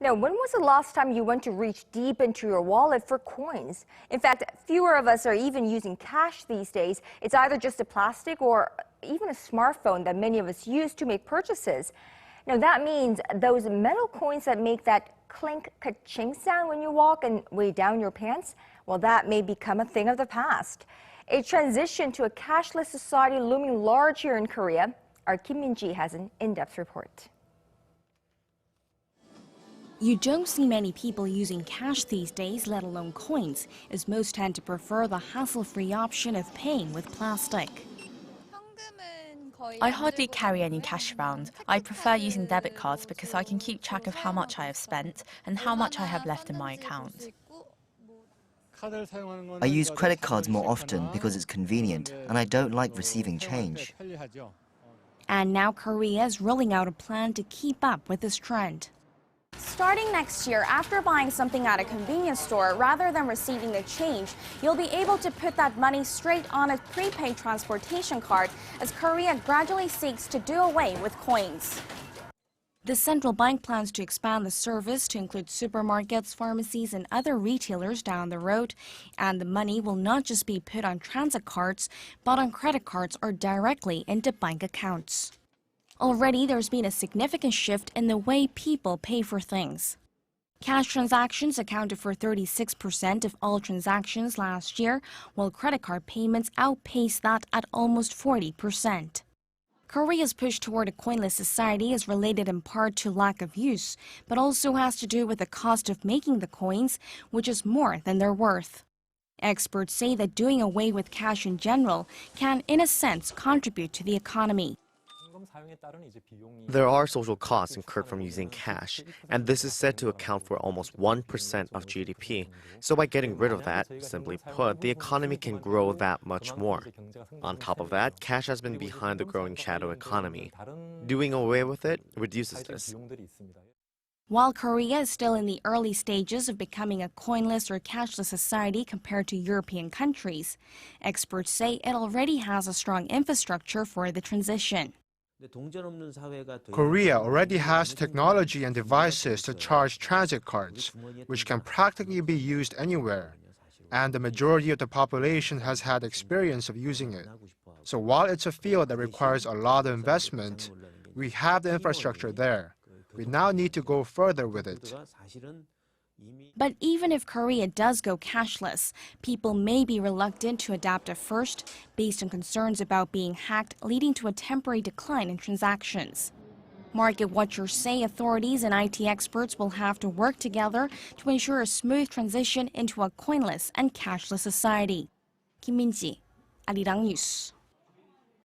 Now, when was the last time you went to reach deep into your wallet for coins? In fact, fewer of us are even using cash these days. It's either just a plastic or even a smartphone that many of us use to make purchases. Now, that means those metal coins that make that clink, ka-ching sound when you walk and weigh down your pants, well, that may become a thing of the past. A transition to a cashless society looming large here in Korea. Our Kim Min-ji has an in-depth report. You don't see many people using cash these days, let alone coins, as most tend to prefer the hassle-free option of paying with plastic. I hardly carry any cash around. I prefer using debit cards because I can keep track of how much I have spent and how much I have left in my account. I use credit cards more often because it's convenient, and I don't like receiving change. And now Korea is rolling out a plan to keep up with this trend. Starting next year, after buying something at a convenience store, rather than receiving the change, you'll be able to put that money straight on a prepaid transportation card as Korea gradually seeks to do away with coins. The central bank plans to expand the service to include supermarkets, pharmacies, and other retailers down the road. And the money will not just be put on transit cards, but on credit cards or directly into bank accounts. Already, there's been a significant shift in the way people pay for things. Cash transactions accounted for 36% of all transactions last year, while credit card payments outpaced that at almost 40%. Korea's push toward a coinless society is related in part to lack of use, but also has to do with the cost of making the coins, which is more than their worth. Experts say that doing away with cash in general can, in a sense, contribute to the economy. There are social costs incurred from using cash, and this is said to account for almost 1% of GDP. So by getting rid of that, simply put, the economy can grow that much more. On top of that, cash has been behind the growing shadow economy. Doing away with it reduces this. While Korea is still in the early stages of becoming a coinless or cashless society compared to European countries, experts say it already has a strong infrastructure for the transition. Korea already has technology and devices to charge transit cards, which can practically be used anywhere. And the majority of the population has had experience of using it. So while it's a field that requires a lot of investment, we have the infrastructure there. We now need to go further with it. But even if Korea does go cashless, people may be reluctant to adapt at first, based on concerns about being hacked, leading to a temporary decline in transactions. Market watchers say authorities and IT experts will have to work together to ensure a smooth transition into a coinless and cashless society. Kim Min-ji, Arirang News.